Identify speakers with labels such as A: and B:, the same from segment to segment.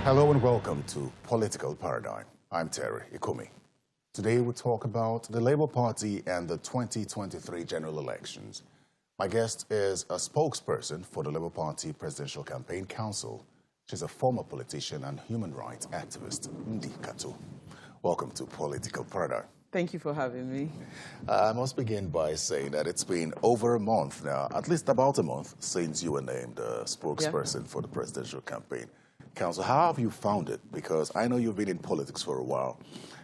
A: Hello and welcome to Political Paradigm. I'm Terry Ikumi. Today we talk about the Labour Party and the 2023 general elections. My guest is a spokesperson for the Labour Party Presidential Campaign Council. She's a former politician and human rights activist, Ndi Kato. Welcome to Political Paradigm.
B: Thank you for having me.
A: I must begin by saying that it's been over a month now, at least about a month, since you were named spokesperson for the Presidential Campaign Council. How have you found it? Because I know you've been in politics for a while,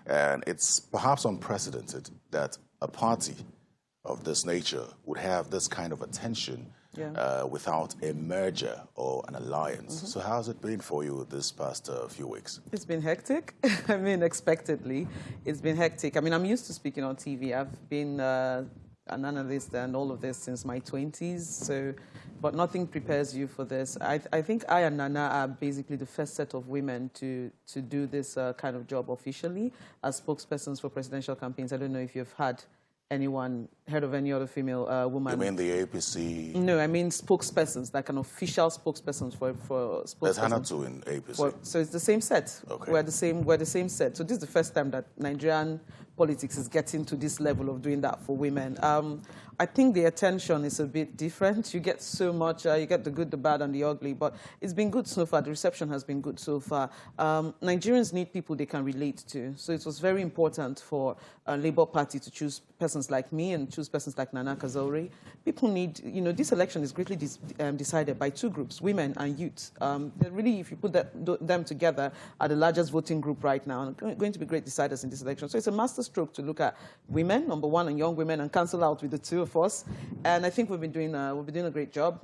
A: and it's perhaps unprecedented that a party of this nature would have this kind of attention without a merger or an alliance. So how's it been for you this past few weeks?
B: It's been hectic. I mean, expectedly, it's been hectic. I mean, I'm used to speaking on TV. I've been an analyst and all of this since my 20s, but nothing prepares you for this. I think I and Nana are basically the first set of women to do this kind of job officially as spokespersons for presidential campaigns. I don't know if you've heard of any other female woman?
A: You mean the APC?
B: No, I mean spokespersons, like an official spokespersons for spokespersons.
A: There's Hannah too in APC.
B: So it's the same set.
A: Okay.
B: We're the same set. So this is the first time that Nigerian politics is getting to this level of doing that for women. I think the attention is a bit different. You get so much, you get the good, the bad, and the ugly, but it's been good so far. The reception has been good so far. Nigerians need people they can relate to. So it was very important for a Labour Party to choose persons like me and choose persons like Nana Kazaure. People need, this election is greatly decided by two groups, women and youth. Really, if you put them together, are the largest voting group right now, and going to be great deciders in this election. So it's a masterstroke to look at women, number one, and young women, and cancel out with the two of us. And I think we've been doing a great job.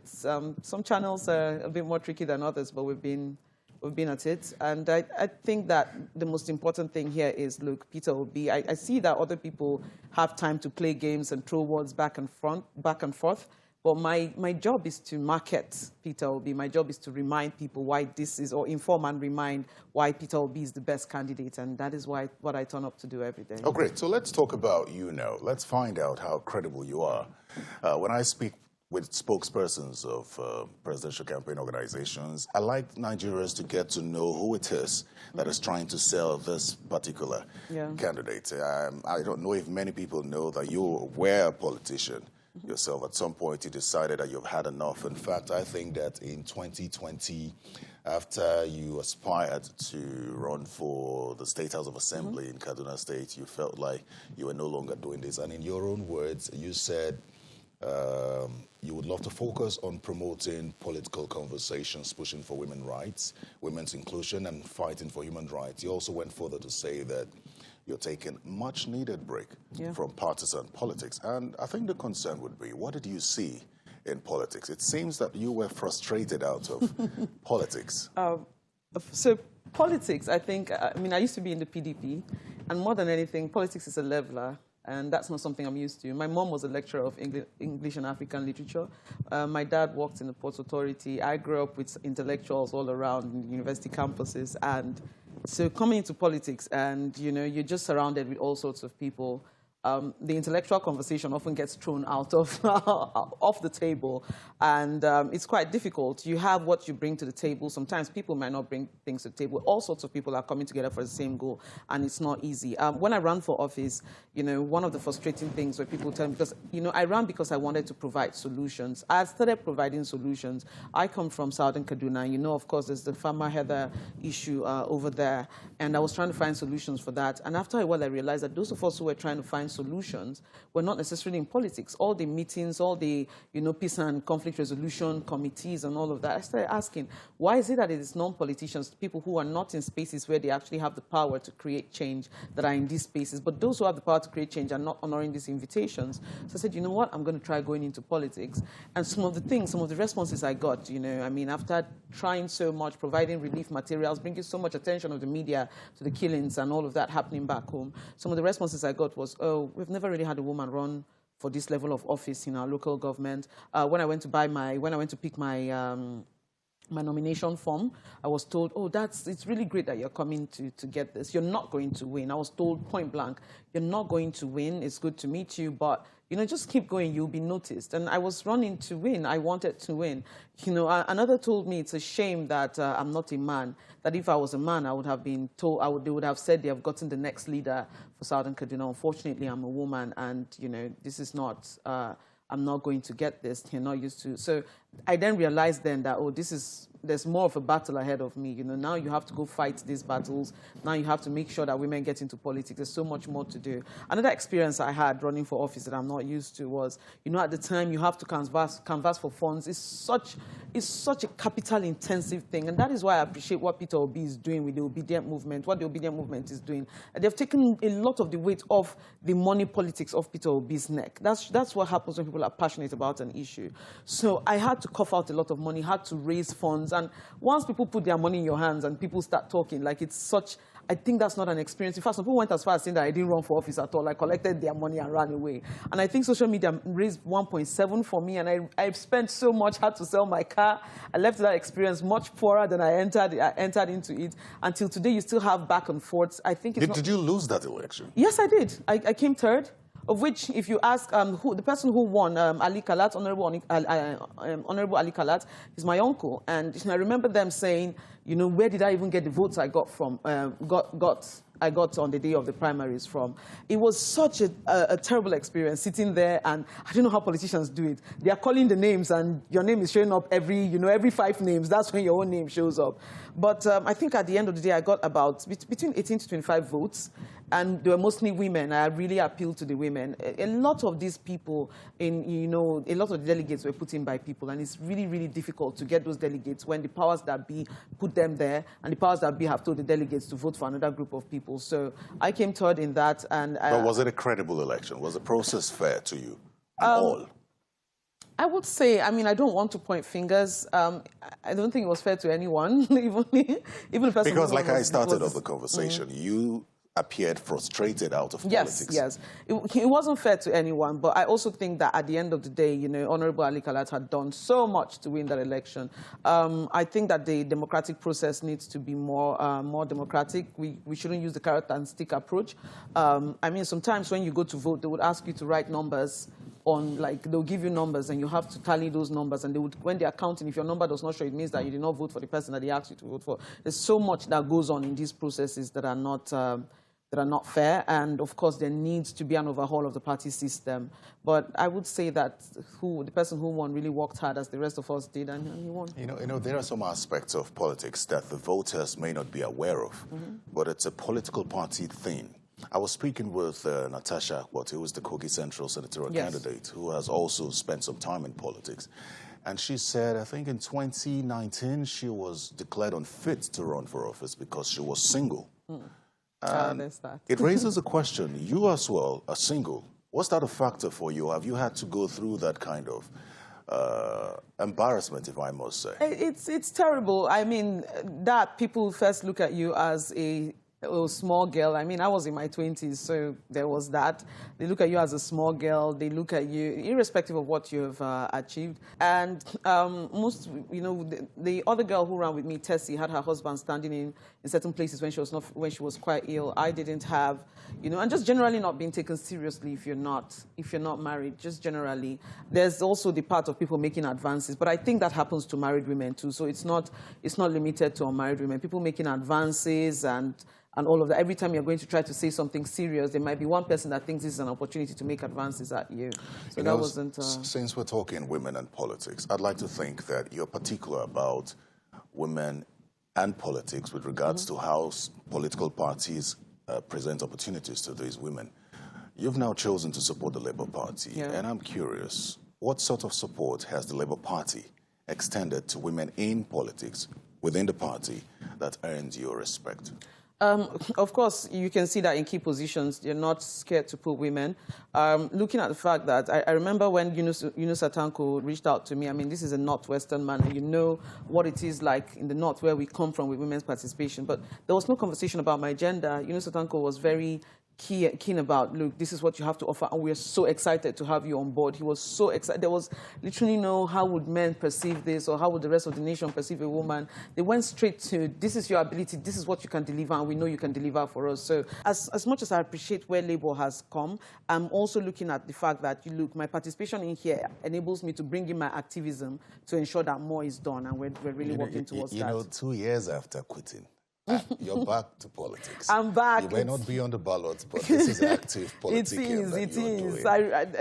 B: Some channels are a bit more tricky than others, but we've been at it. And I think that the most important thing here is, look, Peter Obi, I see that other people have time to play games and throw words back and forth. But my job is to market Peter Obi. My job is to remind people why this is, or inform and remind why Peter Obi is the best candidate. And that is what I turn up to do every day.
A: Oh, great. So let's talk about you now. Let's find out how credible you are. When I speak with spokespersons of presidential campaign organizations, I like Nigerians to get to know who it is that is trying to sell this particular candidate. I don't know if many people know that you were a politician yourself. At some point, you decided that you've had enough. In fact, I think that in 2020, after you aspired to run for the State House of Assembly in Kaduna State, you felt like you were no longer doing this. And in your own words, you said you would love to focus on promoting political conversations, pushing for women's rights, women's inclusion, and fighting for human rights. You also went further to say that you're taking much-needed break from partisan politics. And I think the concern would be, what did you see in politics? It seems that you were frustrated out of politics.
B: So politics, I think, I used to be in the PDP, and more than anything, politics is a leveler. And that's not something I'm used to. My mom was a lecturer of English and African literature. My dad worked in the Ports Authority. I grew up with intellectuals all around university campuses. And so coming into politics and, you're just surrounded with all sorts of people. The intellectual conversation often gets thrown out of off the table, and it's quite difficult. You have what you bring to the table. Sometimes people might not bring things to the table. All sorts of people are coming together for the same goal, and it's not easy. When I ran for office, one of the frustrating things where people tell me, because, I ran because I wanted to provide solutions. I started providing solutions. I come from Southern Kaduna. Of course, there's the farmer heather issue over there, and I was trying to find solutions for that. And after a while, I realized that those of us who were trying to find solutions were not necessarily in politics. All the meetings, all the peace and conflict resolution committees and all of that, I started asking, why is it that it is non-politicians, people who are not in spaces where they actually have the power to create change, that are in these spaces, but those who have the power to create change are not honoring these invitations? So I said, you know what, I'm going to try going into politics. And some of the responses I got, after trying so much, providing relief materials, bringing so much attention of the media to the killings and all of that happening back home, some of the responses I got was, oh, we've never really had a woman run for this level of office in our local government. When I went to pick my my nomination form, I was told, oh, it's really great that you're coming to get this. You're not going to win. I was told point blank, you're not going to win. It's good to meet you, but you know, just keep going, you'll be noticed. And I was running to win. I wanted to win. You know, another told me it's a shame that I'm not a man, that if I was a man, I would have been told, they would have said they have gotten the next leader for Southern Kaduna. Unfortunately, I'm a woman, and, you know, this is not, I'm not going to get this. You're not used to. So I then realized then that, oh, there's more of a battle ahead of me. You know, now you have to go fight these battles. Now you have to make sure that women get into politics. There's so much more to do. Another experience I had running for office that I'm not used to was, you know, at the time you have to canvass for funds. It's such a capital-intensive thing, and that is why I appreciate what Peter Obi is doing with the Obedient Movement, what the Obedient Movement is doing. They've taken a lot of the weight off the money politics of Peter Obi's neck. That's what happens when people are passionate about an issue. So I had to cough out a lot of money, had to raise funds, and once people put their money in your hands and people start talking, like it's such, I think that's not an experience. In fact, some people went as far as saying that I didn't run for office at all. I collected their money and ran away. And I think social media raised 1.7 for me, and I've spent so much, had to sell my car. I left that experience much poorer than I entered into it. Until today, you still have back and forths. I think it's
A: Did you lose that election?
B: Yes, I did. I came third. Of which, if you ask the person who won, Ali Kalat, Honorable Ali Kalat, is my uncle. And I remember them saying, you know, where did I even get the votes I got from, I got on the day of the primaries from. It was such a terrible experience sitting there, and I don't know how politicians do it. They are calling the names, and your name is showing up every 5 names. That's when your own name shows up. But I think at the end of the day, I got about between 18 to 25 votes. And they were mostly women. I really appealed to the women. A lot of these people, a lot of the delegates were put in by people, and it's really, really difficult to get those delegates when the powers that be put them there, and the powers that be have told the delegates to vote for another group of people. So I came third in that. And
A: but was it a credible election? Was the process fair to you? All?
B: I would say, I mean, I don't want to point fingers. I don't think it was fair to anyone, even the person.
A: Because, like I started off the conversation, you appeared frustrated out of politics.
B: Yes. It wasn't fair to anyone, but I also think that at the end of the day, you know, Honorable Ali Kalat had done so much to win that election. I think that the democratic process needs to be more democratic. We shouldn't use the carrot and stick approach. I mean, sometimes when you go to vote, they would ask you to write numbers on, like, they'll give you numbers and you have to tally those numbers, and they would, when they are counting, if your number does not show, it means that you did not vote for the person that they asked you to vote for. There's so much that goes on in these processes that are not fair, and of course there needs to be an overhaul of the party system. But I would say that the person who won really worked hard, as the rest of us did, and he won.
A: You know, there are some aspects of politics that the voters may not be aware of, but it's a political party thing. I was speaking with Natasha Akpot, who is the Kogi Central senatorial candidate, who has also spent some time in politics. And she said, I think in 2019, she was declared unfit to run for office because she was single. And it raises a question. You as well are single. Was that a factor for you? Have you had to go through that kind of embarrassment, if I must say?
B: It's terrible. I mean, that people first look at you as a small girl. I mean, I was in my 20s, so there was that. They look at you as a small girl. They look at you, irrespective of what you've achieved. And the other girl who ran with me, Tessie, had her husband standing in certain places when she was quite ill. I didn't have, and just generally not being taken seriously if you're not married. Just generally, there's also the part of people making advances. But I think that happens to married women too. So it's not limited to unmarried women. People making advances and all of that. Every time you're going to try to say something serious, there might be one person that thinks this is an opportunity to make advances at you. So that wasn't...
A: Since we're talking women and politics, I'd like to think that you're particular about women and politics with regards to how political parties present opportunities to these women. You've now chosen to support the Labour Party, and I'm curious, what sort of support has the Labour Party extended to women in politics within the party that earns your respect?
B: Of course, you can see that in key positions, you're not scared to put women. Looking at the fact that I remember when Yunus Atanko reached out to me. I mean, this is a Northwestern man, and you know what it is like in the North where we come from with women's participation. But there was no conversation about my gender. Yunus Atanko was very keen about, look, this is what you have to offer, and we're so excited to have you on board. He was so excited. There was literally no, how would men perceive this, or how would the rest of the nation perceive a woman? They went straight to, this is your ability, this is what you can deliver, and we know you can deliver for us. So as much as I appreciate where Labour has come, I'm also looking at the fact that, you look, my participation in here enables me to bring in my activism to ensure that more is done, and we're really working towards that.
A: You know, 2 years after quitting, you're back to politics.
B: I'm back.
A: You may not be on the ballot, but this is active politics.
B: It is.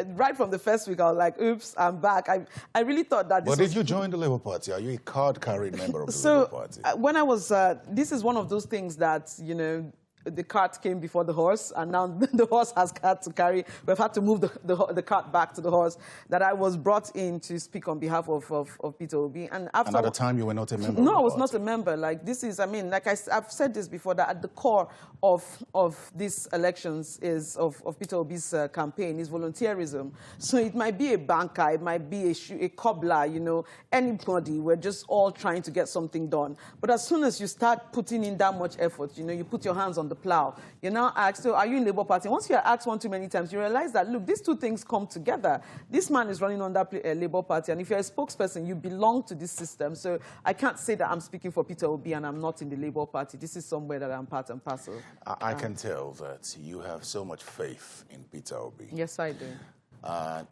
B: Right from the first week, I was like, oops, I'm back. I really thought that this
A: But did you join the Labour Party? Are you a card-carrying member of the Labour Party?
B: When I was, this is one of those things that, you know, the cart came before the horse, and now the horse has cart to carry. We've had to move the cart back to the horse. That I was brought in to speak on behalf of Peter Obi. And at the time,
A: you were not a member?
B: No, I was not a member. Like, this is, I mean, like I've said this before, that at the core of these elections of Peter Obi's campaign is volunteerism. So it might be a banker, it might be a cobbler, you know, anybody. We're just all trying to get something done. But as soon as you start putting in that much effort, you know, you put your hands on the plow. You're now asked, so are you in Labour Party? Once you're asked one too many times, you realize that, look, these two things come together. This man is running on that Labour Party, and if you're a spokesperson, you belong to this system. So I can't say that I'm speaking for Peter Obi and I'm not in the Labour Party. This is somewhere that I'm part and parcel.
A: I can tell that you have so much faith in Peter Obi.
B: Yes, I do.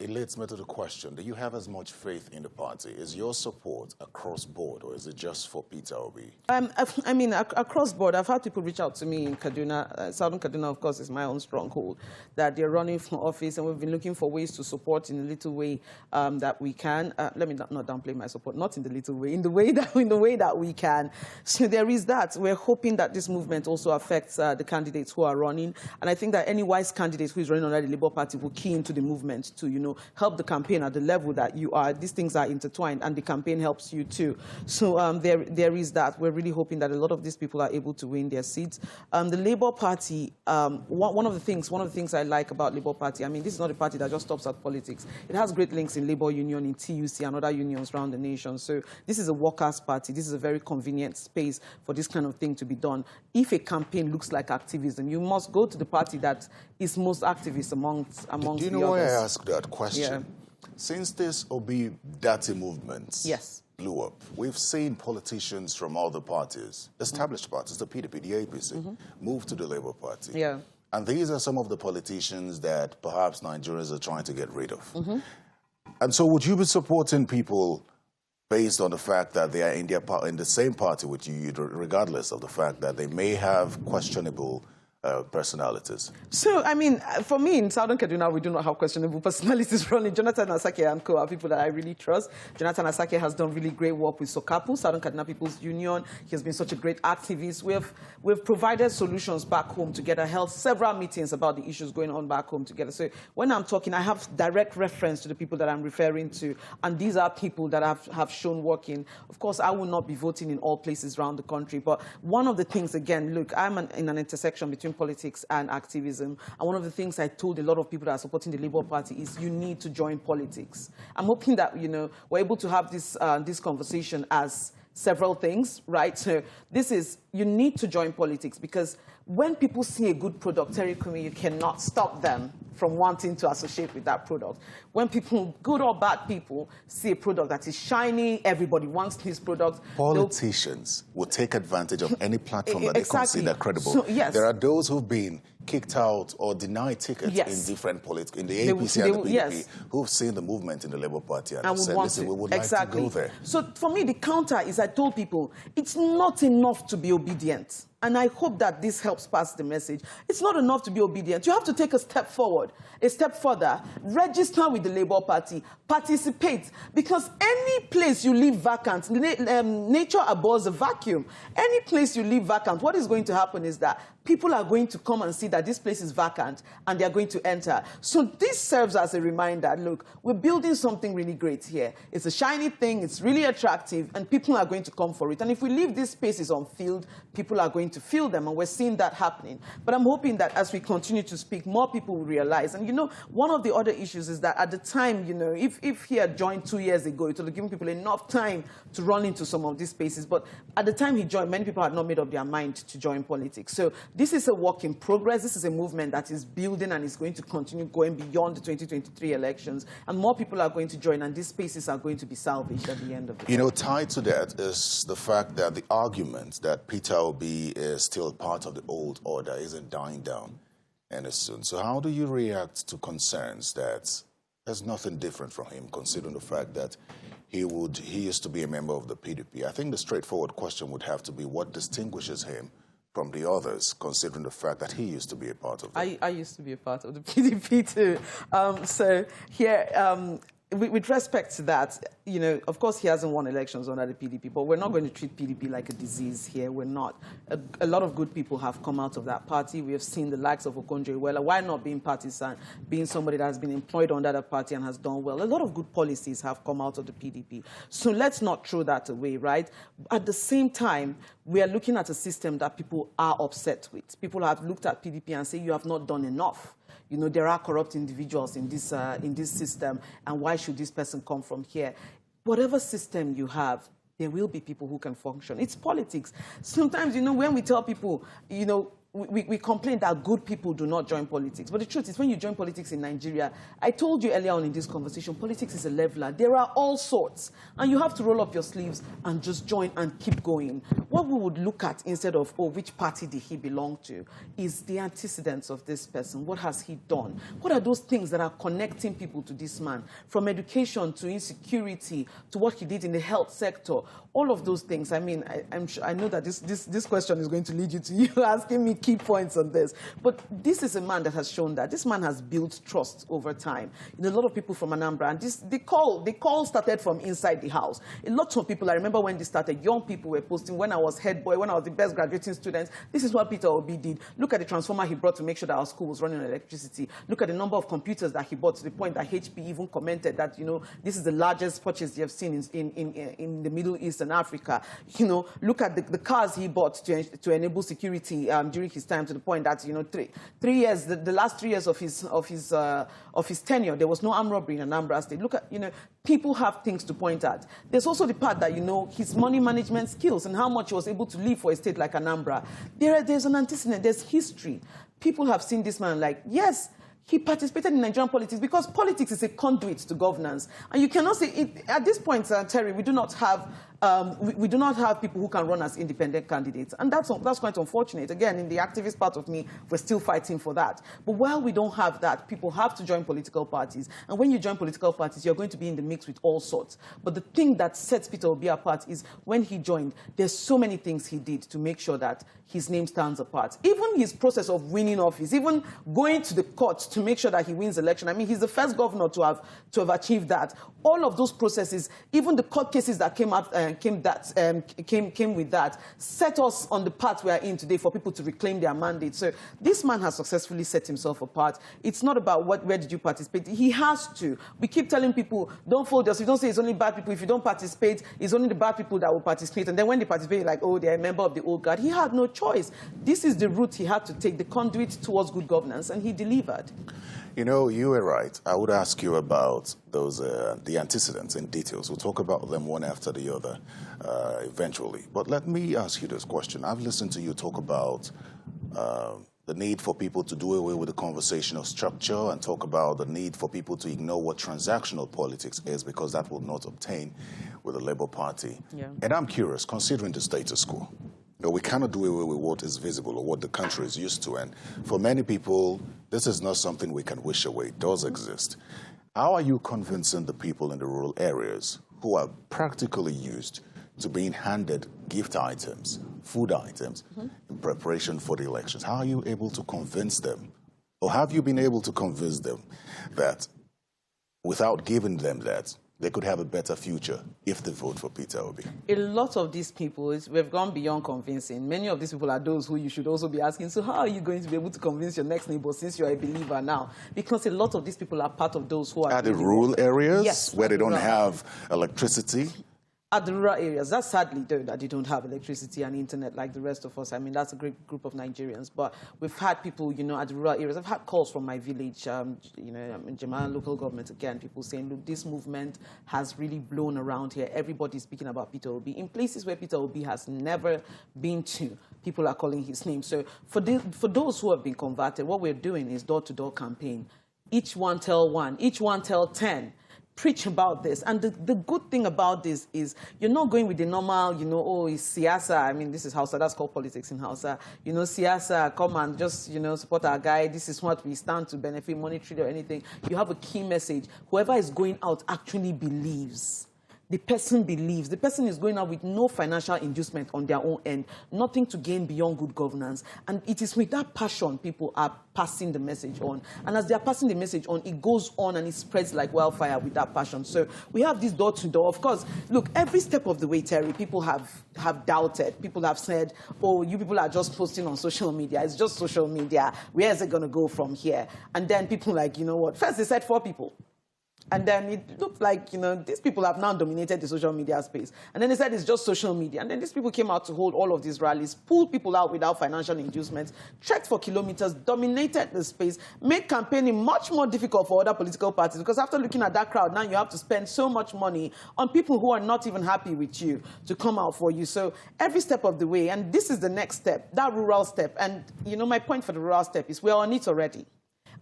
A: It leads me to the question, do you have as much faith in the party? Is your support across board, or is it just for Peter Obi?
B: I mean, across board, I've had people reach out to me in Kaduna. Southern Kaduna, of course, is my own stronghold, that they're running for office, and we've been looking for ways to support in a little way that we can. Let me not downplay my support, not in the little way, in the way that we can. So there is that. We're hoping that this movement also affects the candidates who are running, and I think that any wise candidate who is running under the Labour Party will key into the movement to, you know, help the campaign at the level that you are. These things are intertwined, and the campaign helps you too. So there is that. We're really hoping that a lot of these people are able to win their seats. The Labour Party, one of the things I like about Labour Party, I mean, this is not a party that just stops at politics. It has great links in Labour Union, in TUC, and other unions around the nation. So this is a workers' party. This is a very convenient space for this kind of thing to be done. If a campaign looks like activism, you must go to the party that is most activist amongst
A: Do you know
B: the
A: why
B: others.
A: I asked that question? Yeah. Since this Obi Dati movement blew up, we've seen politicians from other parties, established parties, the PDP, the APC, move to the Labour Party.
B: Yeah.
A: And these are some of the politicians that perhaps Nigerians are trying to get rid of. And so would you be supporting people based on the fact that they are in the same party with you, regardless of the fact that they may have questionable personalities?
B: So, I mean, for me, in Southern Kaduna, we do not have questionable personalities running. Jonathan Asake and co are people that I really trust. Jonathan Asake has done really great work with SOCAPU, Southern Kaduna People's Union. He has been such a great activist. We've provided solutions back home together, held several meetings about the issues going on back home together. So when I'm talking, I have direct reference to the people that I'm referring to, and these are people that have shown working. Of course, I will not be voting in all places around the country, but one of the things, again, look, I'm in an intersection between politics and activism. And one of the things I told a lot of people that are supporting the Labour Party is you need to join politics. I'm hoping that, you know, we're able to have this conversation as several things, right? So this is, you need to join politics, because when people see a good product, Terry Kumi, you cannot stop them from wanting to associate with that product. When people, good or bad people, see a product that is shiny, everybody wants this product.
A: Politicians will take advantage of any platform that they consider credible. So, yes. There are those who've been kicked out or denied tickets in different politics, in the APC and the PDP, who've seen the movement in the Labour Party and said, listen, we would like to go there.
B: So for me, the counter is, I told people, it's not enough to be obedient. And I hope that this helps pass the message. It's not enough to be obedient. You have to take a step forward, a step further. Register with the Labour Party. Participate. Because any place you leave vacant, nature abhors a vacuum. Any place you leave vacant, what is going to happen is that people are going to come and see that this place is vacant, and they're going to enter. So this serves as a reminder, look, we're building something really great here. It's a shiny thing, it's really attractive, and people are going to come for it. And if we leave these spaces unfilled, people are going to fill them, and we're seeing that happening. But I'm hoping that as we continue to speak, more people will realize. And, you know, one of the other issues is that at the time, you know, if he had joined 2 years ago, it would have given people enough time to run into some of these spaces. But at the time he joined, many people had not made up their mind to join politics. So This is a work in progress. This is a movement that is building and is going to continue going beyond the 2023 elections. And more people are going to join, and these spaces are going to be salvaged at the end of the day.
A: You know, tied to that is the fact that the argument that Peter Obi is still part of the old order isn't dying down any soon. So how do you react to concerns that there's nothing different from him, considering the fact that he used to be a member of the PDP? I think the straightforward question would have to be what distinguishes him from the others, considering the fact that he used to be a part of it.
B: I used to be a part of the PDP too. So here, with respect to that, you know, of course he hasn't won elections under the PDP, but we're not going to treat PDP like a disease here. We're not. A lot of good people have come out of that party. We have seen the likes of Okonjo-Iweala. Why not being partisan, being somebody that has been employed under the party and has done well? A lot of good policies have come out of the PDP. So let's not throw that away, right? At the same time, we are looking at a system that people are upset with. People have looked at PDP and say, you have not done enough. You know, there are corrupt individuals in this system, and why should this person come from here? Whatever system you have, there will be people who can function. It's politics. Sometimes, you know, when we tell people, you know, we complain that good people do not join politics. But the truth is, when you join politics in Nigeria, I told you earlier on in this conversation, politics is a leveler. There are all sorts. And you have to roll up your sleeves and just join and keep going. What we would look at instead of, oh, which party did he belong to, is the antecedents of this person. What has he done? What are those things that are connecting people to this man? From education to insecurity to what he did in the health sector. All of those things. I mean, I know that this question is going to lead you to you asking me key points on this. But this is a man that has shown that. This man has built trust over time. You know, a lot of people from Anambra, and the call started from inside the house. A lot of people, I remember when this started, young people were posting, when I was head boy, when I was the best graduating student, this is what Peter Obi did. Look at the transformer he brought to make sure that our school was running on electricity. Look at the number of computers that he bought, to the point that HP even commented that, you know, this is the largest purchase you have seen in the Middle East and Africa. You know, look at the cars he bought to enable security during his time, to the point that, you know, three years, the last 3 years of his tenure, there was no armed robbery in Anambra State. Look at, you know, people have things to point at. There's also the part that, you know, his money management skills and how much he was able to live for a state like Anambra. There's an antecedent, there's history. People have seen this man like, yes, he participated in Nigerian politics because politics is a conduit to governance. And you cannot say, at this point, Terry, we do not have people who can run as independent candidates. And that's quite unfortunate. Again, in the activist part of me, we're still fighting for that. But while we don't have that, people have to join political parties. And when you join political parties, you're going to be in the mix with all sorts. But the thing that sets Peter Obi apart is when he joined, there's so many things he did to make sure that his name stands apart. Even his process of winning office, even going to the courts to make sure that he wins election. I mean, he's the first governor to have achieved that. All of those processes, even the court cases that came with that, set us on the path we are in today for people to reclaim their mandate. So this man has successfully set himself apart. It's not about where did you participate. He has to. We keep telling people, don't fold us. You don't say it's only bad people. If you don't participate, it's only the bad people that will participate. And then when they participate, you're like, oh, they're a member of the old guard. He had no choice. This is the route he had to take, the conduit towards good governance, and he delivered.
A: You know, you were right. I would ask you about those the antecedents in details. We'll talk about them one after the other eventually. But let me ask you this question. I've listened to you talk about the need for people to do away with the conversational structure and talk about the need for people to ignore what transactional politics is, because that will not obtain with the Labour Party.
B: Yeah.
A: And I'm curious, considering the status quo, you know, we cannot do away with what is visible or what the country is used to. And for many people, this is not something we can wish away. It does exist. How are you convincing the people in the rural areas who are practically used to being handed gift items, food items, in preparation for the elections? How are you able to convince them? Or have you been able to convince them that without giving them that, they could have a better future if they vote for Peter Obi? A
B: lot of these people, we've gone beyond convincing. Many of these people are those who you should also be asking, so how are you going to be able to convince your next neighbor since you're a believer now? Because a lot of these people are part of those who are...
A: At the rural areas,
B: yes,
A: where they don't have electricity?
B: At the rural areas, that's sadly though that they don't have electricity and internet like the rest of us. I mean, that's a great group of Nigerians. But we've had people, you know, at the rural areas. I've had calls from my village, you know, in Jamaica local government again, people saying, look, this movement has really blown around here. Everybody's speaking about Peter Obi. In places where Peter Obi has never been to, people are calling his name. So for those who have been converted, what we're doing is door-to-door campaign. Each one tell 10. Preach about this. And the good thing about this is you're not going with the normal, you know, oh, it's siyasa. I mean, this is Hausa. That's called politics in Hausa. You know, siyasa, come and just, you know, support our guy. This is what we stand to benefit, monetary or anything. You have a key message. Whoever is going out actually believes. The person believes. The person is going out with no financial inducement on their own end, nothing to gain beyond good governance. And it is with that passion people are passing the message on. And as they are passing the message on, it goes on and it spreads like wildfire with that passion. So we have this door-to-door. Of course, look, every step of the way, Terry, people have doubted. People have said, oh, you people are just posting on social media. It's just social media. Where is it going to go from here? And then people like, you know what? First, they said 4 people. And then it looked like, you know, these people have now dominated the social media space. And then they said it's just social media. And then these people came out to hold all of these rallies, pulled people out without financial inducements, trekked for kilometers, dominated the space, made campaigning much more difficult for other political parties. Because after looking at that crowd, now you have to spend so much money on people who are not even happy with you to come out for you. So every step of the way, and this is the next step, that rural step. And, you know, my point for the rural step is we're on it already.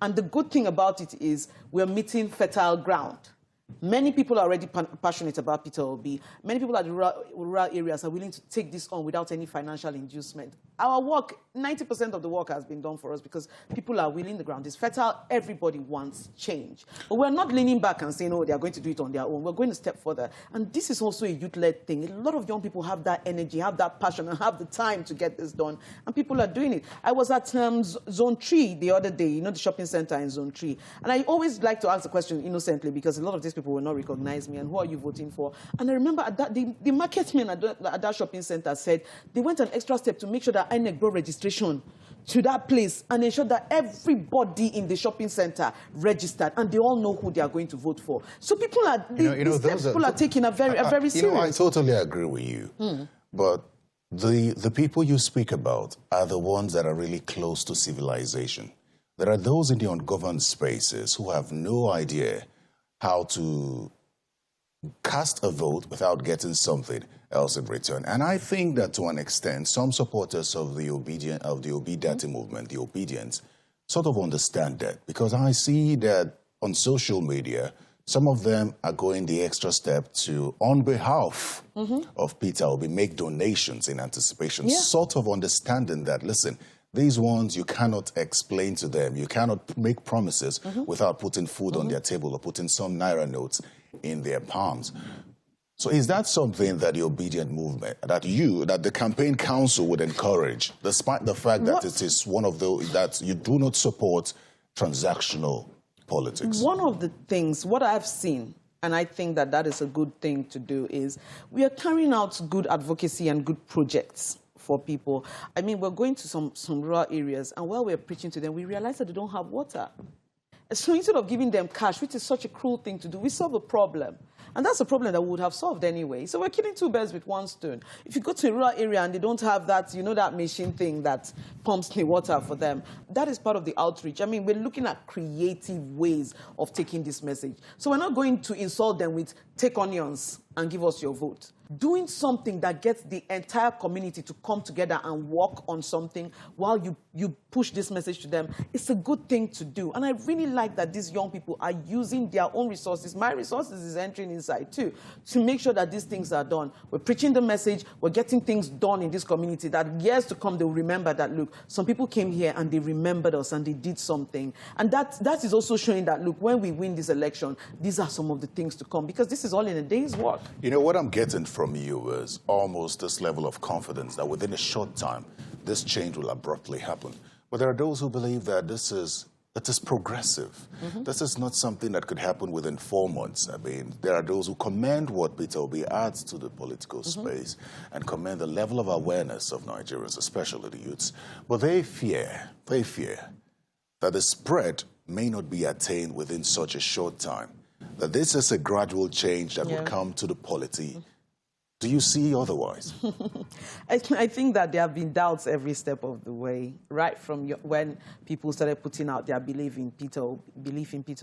B: And the good thing about it is we're meeting fertile ground. Many people are already passionate about Peter Obi. Many people at the rural areas are willing to take this on without any financial inducement. Our work, 90% of the work has been done for us because people are willing, the ground is fertile, everybody wants change. But we're not leaning back and saying, oh, they're going to do it on their own. We're going a step further. And this is also a youth-led thing. A lot of young people have that energy, have that passion, and have the time to get this done. And people are doing it. I was at Zone 3 the other day, you know, the shopping center in Zone 3. And I always like to ask the question innocently because a lot of these people will not recognize me, and who are you voting for? And I remember at that, the market men at that shopping center said they went an extra step to make sure that INEC brought registration to that place and ensure that everybody in the shopping center registered and they all know who they are going to vote for. So people are, the steps people are taking are very serious.
A: You know, I totally agree with you. But the people you speak about are the ones that are really close to civilization. There are those in the ungoverned spaces who have no idea how to cast a vote without getting something else in return. And I think that to an extent, some supporters of the Obedient movement, the Obedience, sort of understand that. Because I see that on social media, some of them are going the extra step to, on behalf of Peter Obi, make donations in anticipation, sort of understanding that, listen, these ones, you cannot explain to them. You cannot make promises without putting food on their table or putting some Naira notes in their palms. So is that something that the Obedient movement, that the campaign council would encourage, despite the fact that it is one of those that you do not support transactional politics?
B: One of the things, what I've seen, and I think that that is a good thing to do, is we are carrying out good advocacy and good projects for people. I mean, we're going to some rural areas, and while we're preaching to them, we realize that they don't have water. So instead of giving them cash, which is such a cruel thing to do, we solve a problem. And that's a problem that we would have solved anyway. So we're killing 2 birds with 1 stone. If you go to a rural area and they don't have that, you know, that machine thing that pumps the water for them, that is part of the outreach. I mean, we're looking at creative ways of taking this message. So we're not going to insult them with, take onions and give us your vote. Doing something that gets the entire community to come together and work on something while you push this message to them, it's a good thing to do. And I really like that these young people are using their own resources. My resources is entering inside too, to make sure that these things are done. We're preaching the message, we're getting things done in this community that years to come, they'll remember that, look, some people came here and they remembered us and they did something. And that is also showing that, look, when we win this election, these are some of the things to come, because this is all in a day's work.
A: You know, what I'm getting from you is almost this level of confidence that within a short time, this change will abruptly happen. But there are those who believe that this is progressive. This is not something that could happen within 4 months. I mean, there are those who commend what Peter Obi adds to the political space and commend the level of awareness of Nigerians, especially the youths. But they fear that the spread may not be attained within such a short time, that this is a gradual change that will come to the polity Do you see otherwise?
B: I think that there have been doubts every step of the way, right from when people started putting out their belief in Peter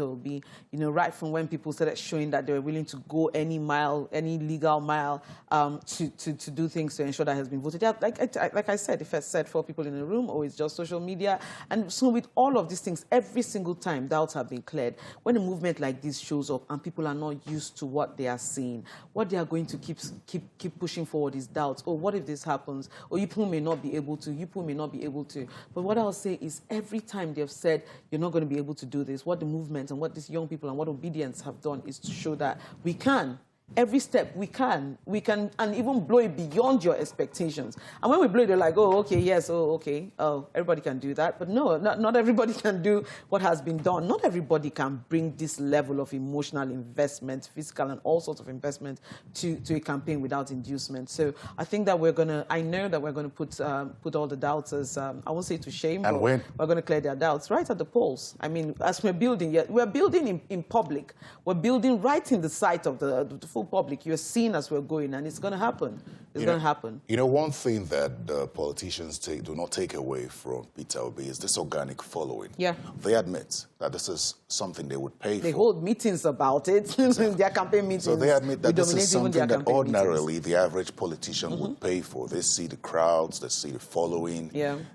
B: Obi, you know, right from when people started showing that they were willing to go any mile, any legal mile, to do things to ensure that has been voted. Yeah, like I said, if I said 4 people in a room, or it's just social media, and so with all of these things, every single time doubts have been cleared. When a movement like this shows up and people are not used to what they are seeing, what they are going to keep pushing forward is doubts. Oh, what if this happens? Or you people may not be able to. You people may not be able to. But what I'll say is every time they've said you're not going to be able to do this, what the movement and what these young people and what obedience have done is to show that we can. Every step we can, and even blow it beyond your expectations. And when we blow it, they're like, oh, okay, yes, oh, okay, oh, everybody can do that. But no, not everybody can do what has been done. Not everybody can bring this level of emotional investment, physical and all sorts of investment to a campaign without inducement. So I think that I know that we're going to put all the doubters, I won't say to shame,
A: and
B: but we're going to clear their doubts right at the polls. I mean, as we're building, we're building in public. We're building right in the sight of the full public. You're seeing as we're going, and it's going to happen. It's going to happen.
A: You know, one thing that politicians do not take away from Peter Obi is this organic following.
B: Yeah.
A: They admit that this is something they would pay for.
B: They hold meetings about it, their campaign meetings.
A: So they admit that this is something that ordinarily the average politician would pay for. They see the crowds, they see the following,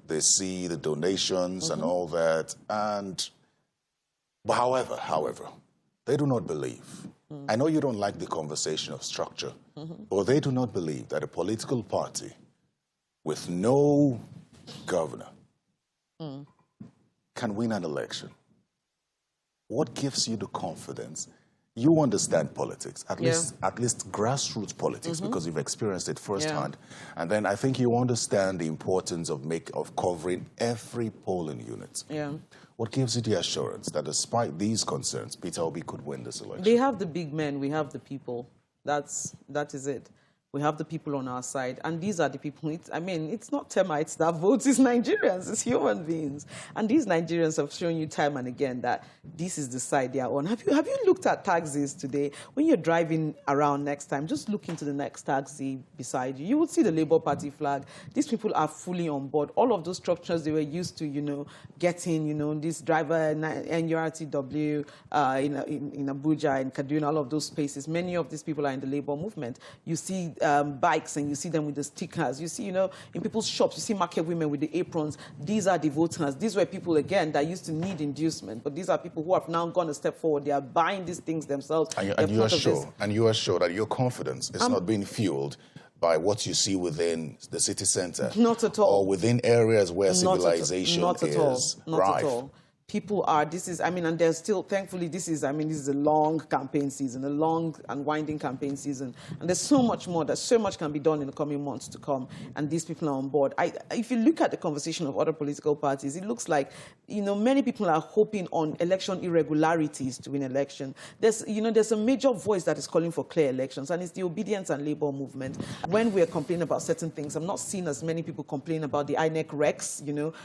A: they see the donations and all that. But however, they do not believe. I know you don't like the conversation of structure, but they do not believe that a political party with no governor can win an election. What gives you the confidence? You understand politics, at least grassroots politics, because you've experienced it firsthand. And then I think you understand the importance of covering every polling unit. What gives you the assurance that despite these concerns, Peter Obi could win this election?
B: They have the big men, we have the people. That is it. We have the people on our side, and these are the people. It's not termites that vote, it's Nigerians, it's human beings. And these Nigerians have shown you time and again that this is the side they are on. Have you looked at taxis today? When you're driving around next time, just look into the next taxi beside you. You will see the Labour Party flag. These people are fully on board. All of those structures they were used to, getting, this driver, NURTW, in Abuja, in Kaduna, all of those spaces. Many of these people are in the Labour movement. You see bikes and you see them with the stickers. You see, in people's shops, you see market women with the aprons. These are the voters. These were people, again, that used to need inducement. But these are people who have now gone a step forward. They are buying these things themselves.
A: And you are sure that your confidence is not being fueled by what you see within the city center?
B: Not at all.
A: Or within areas where civilization
B: not at all. Not
A: rife?
B: At all. People are, and there's still, thankfully, this is a long campaign season, a long and winding campaign season. And there's so much more, so much can be done in the coming months to come. And these people are on board. If you look at the conversation of other political parties, it looks like, many people are hoping on election irregularities to win election. There's a major voice that is calling for clear elections, and it's the obedience and labor movement. When we're complaining about certain things, I'm not seeing as many people complain about the INEC recs,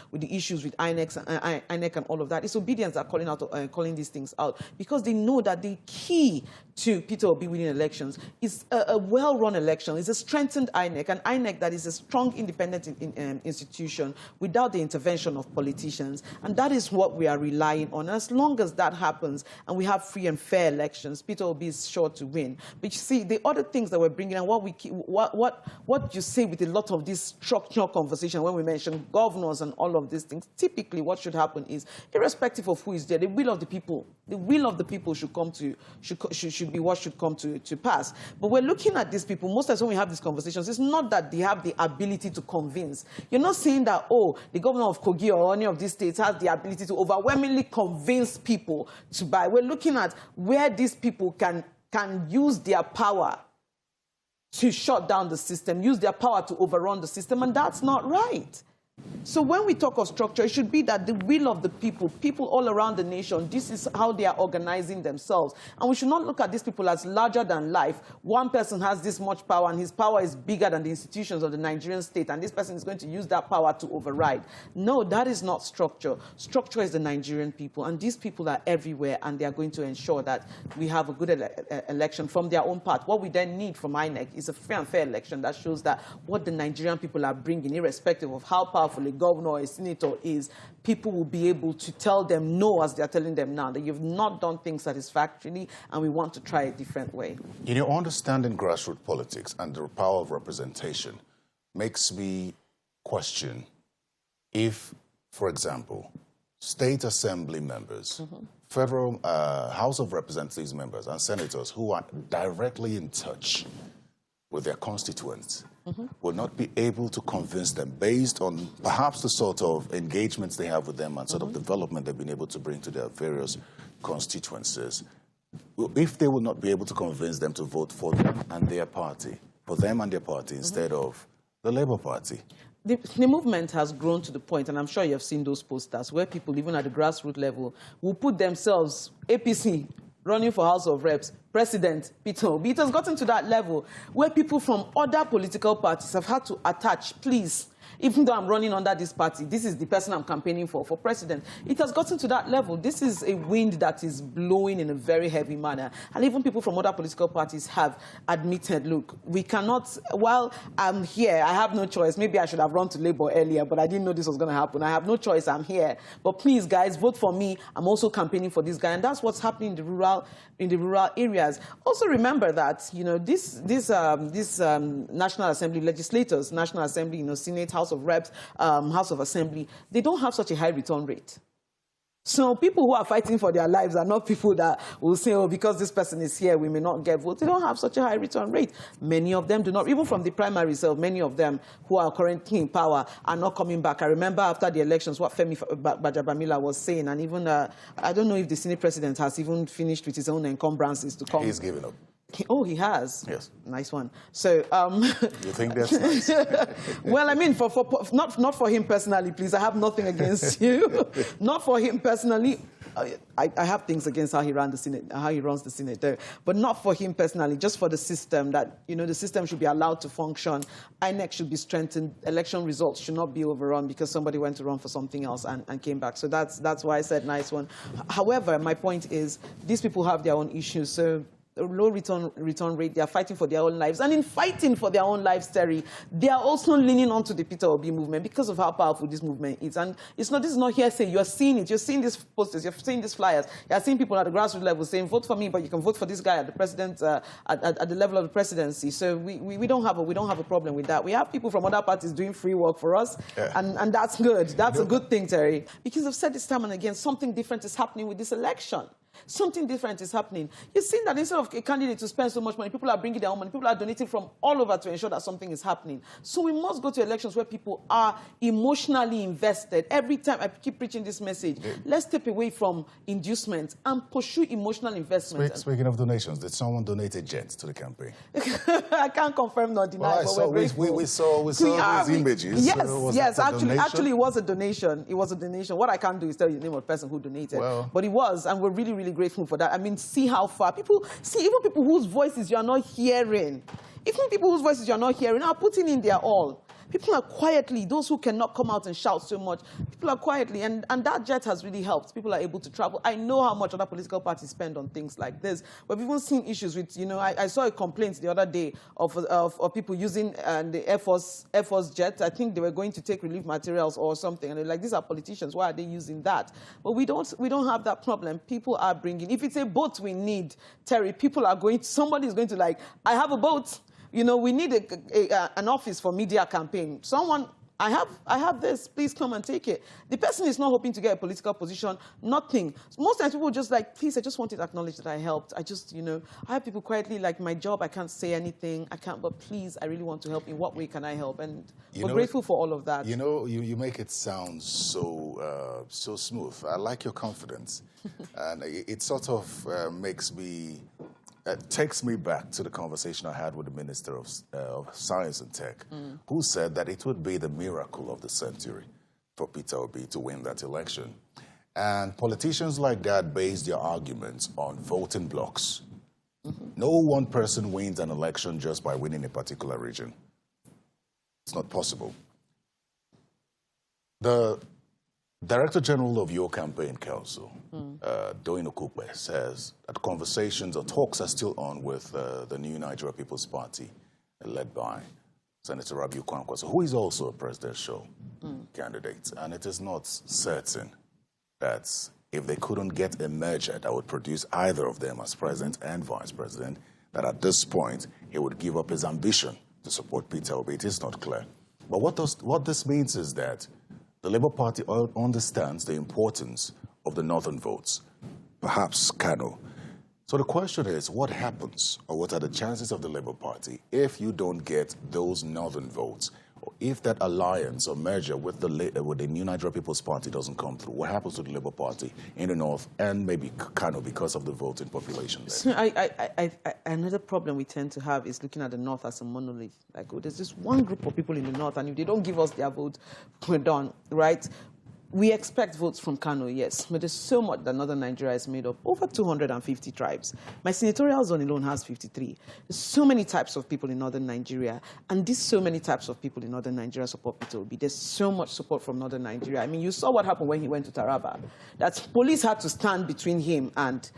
B: with the issues with INEC and all of that. It's obedience that are calling these things out, because they know that the key to Peter Obi winning elections is a well-run election. It's a strengthened INEC, an INEC that is a strong, independent institution without the intervention of politicians. And that is what we are relying on. And as long as that happens and we have free and fair elections, Peter Obi is sure to win. But you see, the other things that we're bringing and what you say with a lot of this structural conversation when we mention governors and all of these things, typically what should happen is, irrespective of who is there, the will of the people should be what should come to pass. But we're looking at these people, most times when we have these conversations, it's not that they have the ability to convince. You're not saying that, the governor of Kogi or any of these states has the ability to overwhelmingly convince people to buy. We're looking at where these people can use their power to shut down the system, use their power to overrun the system, and that's not right. So when we talk of structure, it should be that the will of the people all around the nation, this is how they are organizing themselves. And we should not look at these people as larger than life. One person has this much power, and his power is bigger than the institutions of the Nigerian state, and this person is going to use that power to override. No, that is not structure. Structure is the Nigerian people, and these people are everywhere, and they are going to ensure that we have a good election from their own part. What we then need from INEC is a free and fair election that shows that what the Nigerian people are bringing, irrespective of how powerful a governor or a senator is, people will be able to tell them no, as they're telling them now, that you've not done things satisfactorily and we want to try a different way.
A: You know, understanding grassroots politics and the power of representation makes me question if, for example, state assembly members, federal House of Representatives members and senators who are directly in touch with their constituents will not be able to convince them based on perhaps the sort of engagements they have with them and sort of development they've been able to bring to their various constituencies. If they will not be able to convince them to vote for them and their party, instead of the Labour Party.
B: The movement has grown to the point, and I'm sure you have seen those posters, where people, even at the grassroots level, will put themselves, APC, running for House of Reps, President Peter Obi. It has gotten to that level where people from other political parties have had to attach, please, even though I'm running under this party, this is the person I'm campaigning for president. It has gotten to that level. This is a wind that is blowing in a very heavy manner. And even people from other political parties have admitted, look, we cannot, while I'm here, I have no choice. Maybe I should have run to Labour earlier, but I didn't know this was going to happen. I have no choice. I'm here. But please, guys, vote for me. I'm also campaigning for this guy. And that's what's happening in the rural areas. Also remember that, you know, this National Assembly legislators, National Assembly, you know, Senate, House of Reps, House of Assembly, they don't have such a high return rate. So people who are fighting for their lives are not people that will say, oh, because this person is here, we may not get votes. They don't have such a high return rate. Many of them do not, even from the primary itself, many of them who are currently in power are not coming back. I remember after the elections what Femi Bajabamila was saying, and even, I don't know if the Senate president has even finished with his own encumbrances to come.
A: He's given up.
B: Oh, he has?
A: Yes.
B: Nice one. So,
A: you think that's nice?
B: Well, I mean, not for him personally, please. I have nothing against you. Not for him personally. I have things against how he runs the Senate, though, but not for him personally, just for the system, that, you know, the system should be allowed to function. INEC should be strengthened. Election results should not be overrun because somebody went to run for something else and came back. So that's why I said nice one. However, my point is, these people have their own issues. So a low return rate, they are fighting for their own lives. And in fighting for their own lives, Terry, they are also leaning onto the Peter Obi movement because of how powerful this movement is. And this is not hearsay. You're seeing it. You're seeing these posters. You're seeing these flyers. You're seeing people at the grassroots level saying, vote for me, but you can vote for this guy at the president, at the level of the presidency. So we don't have a problem with that. We have people from other parties doing free work for us, and that's good. That's a good thing, Terry. Because I've said this time and again, something different is happening with this election. Something different is happening. You've seen that instead of a candidate to spend so much money, people are bringing their own money. People are donating from all over to ensure that something is happening. So we must go to elections where people are emotionally invested. Every time I keep preaching this message, let's step away from inducement and pursue emotional investment.
A: Speaking of donations, did someone donate a jet to the campaign?
B: I can't confirm nor deny, but
A: we saw those images.
B: Yes. Actually, it was a donation. It was a donation. What I can't do is tell you the name of the person who donated. But it was, and we're really, really grateful for that. I mean, see how far people see, even people whose voices you are not hearing, are putting in their all. People are quietly, those who cannot come out and shout so much, people are quietly, and that jet has really helped. People are able to travel. I know how much other political parties spend on things like this. We've even seen issues with, you know, I saw a complaint the other day of people using the Air Force jet. I think they were going to take relief materials or something, and they're like, these are politicians, why are they using that? But we don't have that problem. People are bringing, if it's a boat we need, Terry, somebody is going to, like, I have a boat. You know, we need an office for media campaign. Someone, I have this, please come and take it. The person is not hoping to get a political position, nothing. Most times people just like, please, I just want to acknowledge that I helped. I just, you know, I have people quietly, like, my job, I can't say anything, I can't, but please, I really want to help. In what way can I help? And we're grateful for all of that.
A: You know, you make it sound so smooth. I like your confidence. And it sort of makes me It takes me back to the conversation I had with the Minister of Science and Tech, who said that it would be the miracle of the century for Peter Obi to win that election. And politicians like that base their arguments on voting blocks. No one person wins an election just by winning a particular region. It's not possible. The Director General of your campaign council, Doyin Okupe, says that conversations or talks are still on with the new Nigeria People's Party, led by Senator Rabiu Kwankwaso, who is also a presidential candidate. And it is not certain that if they couldn't get a merger that would produce either of them as president and vice president, that at this point he would give up his ambition to support Peter Obi. It is not clear. But what this means is that the Labour Party understands the importance of the northern votes, perhaps Kano. So the question is, what happens, or what are the chances of the Labour Party if you don't get those northern votes, or if that alliance or merger with the new Nigeria People's Party doesn't come through? What happens to the Labour Party in the north and maybe Kano because of the voting population there?
B: So another problem we tend to have is looking at the north as a monolith. Like, oh, there's just one group of people in the north, and if they don't give us their vote, we're done, right? We expect votes from Kano, yes, but there's so much that northern Nigeria is made of. Over 250 tribes. My senatorial zone alone has 53. There's so many types of people in northern Nigeria, and these so many types of people in northern Nigeria support Peter Obi. There's so much support from northern Nigeria. I mean, you saw what happened when he went to Taraba. That police had to stand between him and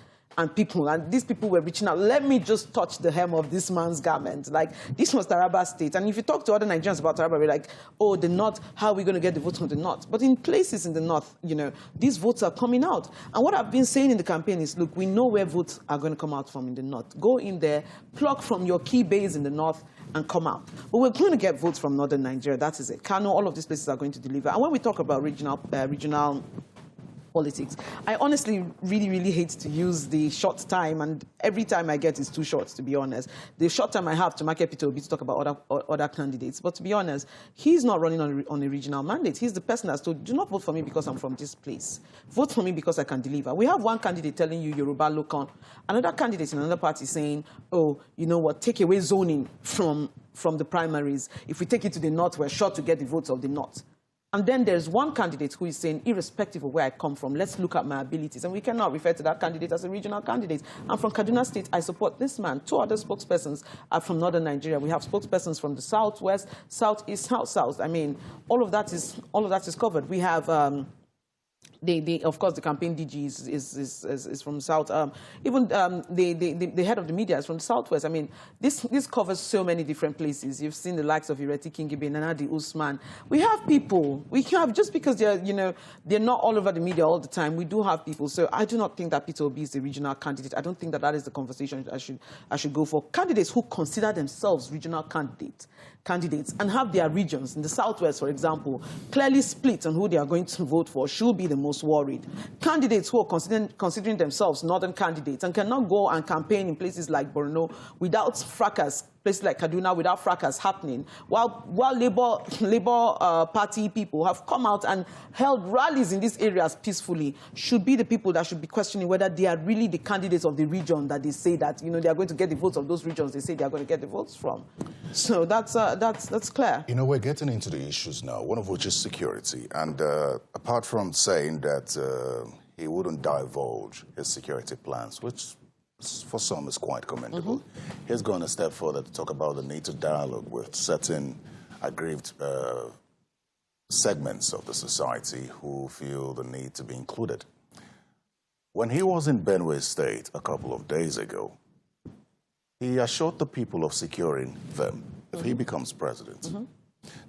B: people, and these people were reaching out. Let me just touch the hem of this man's garment. Like, this was Taraba State. And if you talk to other Nigerians about Taraba, we're like, oh, the North, how are we going to get the votes from the North? But in places in the North, you know, these votes are coming out. And what I've been saying in the campaign is, look, we know where votes are going to come out from in the North. Go in there, pluck from your key base in the North, and come out. But we're going to get votes from northern Nigeria. That is it. Kano, all of these places are going to deliver. And when we talk about regional politics, I honestly really hate to use the short time, and every time I get is too short, to be honest. The short time I have to market Peter Obi to talk about other candidates. But to be honest, he's not running on a regional mandate. He's the person that's told, do not vote for me because I'm from this place. Vote for me because I can deliver. We have one candidate telling you Yoruba Lokan, another candidate in another party saying, oh, you know what, take away zoning from the primaries. If we take it to the North, we're sure to get the votes of the North. And then there's one candidate who is saying, irrespective of where I come from, let's look at my abilities. And we cannot refer to that candidate as a regional candidate. I'm from Kaduna State. I support this man. Two other spokespersons are from northern Nigeria. We have spokespersons from the southwest, southeast, south. I mean, all of that is covered. We have of course, the campaign DG is from South. Even the head of the media is from the Southwest. I mean, this covers so many different places. You've seen the likes of Ireti Kingibe, Nanadi Usman. We have people. We have, just because they're not all over the media all the time. We do have people. So I do not think that Peter Obi is a regional candidate. I don't think that is the conversation I should go for. Candidates who consider themselves regional candidates and have their regions in the Southwest, for example, clearly split on who they are going to vote for should be the most worried. Candidates who are considering themselves northern candidates and cannot go and campaign in places like Borno without fracas, places like Kaduna without fracas happening, while Labour Party people have come out and held rallies in these areas peacefully, should be the people that should be questioning whether they are really the candidates of the region that they say that, you know, they are going to get the votes of those regions they say they are going to get the votes from. So that's clear.
A: You know, we're getting into the issues now, one of which is security. And apart from saying that he wouldn't divulge his security plans, which for some is quite commendable, he's gone a step further to talk about the need to dialogue with certain aggrieved segments of the society who feel the need to be included. When he was in Benue State a couple of days ago, he assured the people of securing them if he becomes president.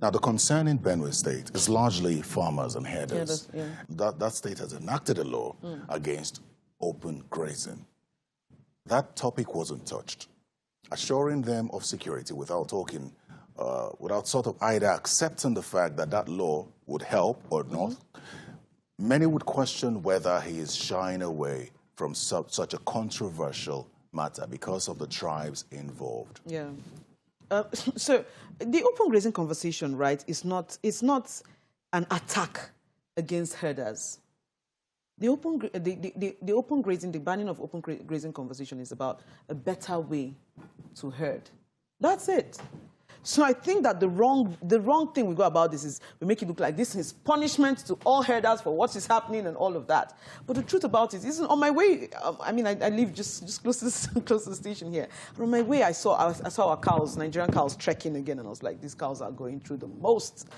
A: Now, the concern in Benue State is largely farmers and herders. That state has enacted a law against open grazing. That topic wasn't touched. Assuring them of security without talking, without sort of either accepting the fact that that law would help or not, many would question whether he is shying away from such a controversial matter because of the tribes involved.
B: Yeah. So the open grazing conversation, right, it's not an attack against herders. The open grazing, the banning of open grazing conversation is about a better way to herd. That's it. So I think that the wrong thing we go about this is we make it look like this is punishment to all herders for what is happening and all of that. But the truth about it is, on my way, I mean, I live just close to the station here. And on my way, I saw our cows, Nigerian cows, trekking again, and I was like, these cows are going through the most.